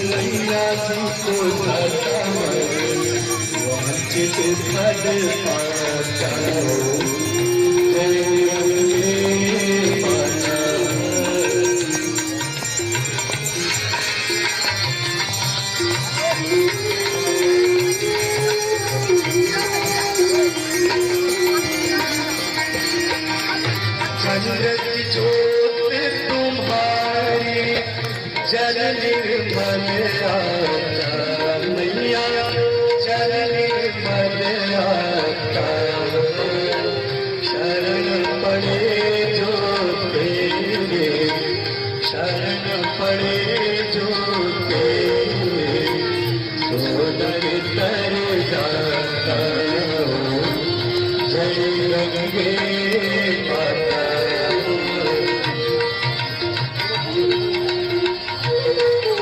मैया जी को वंचित फल पाचाओ चंद्र की ज्योत तुम्हारी जल निर्मल आता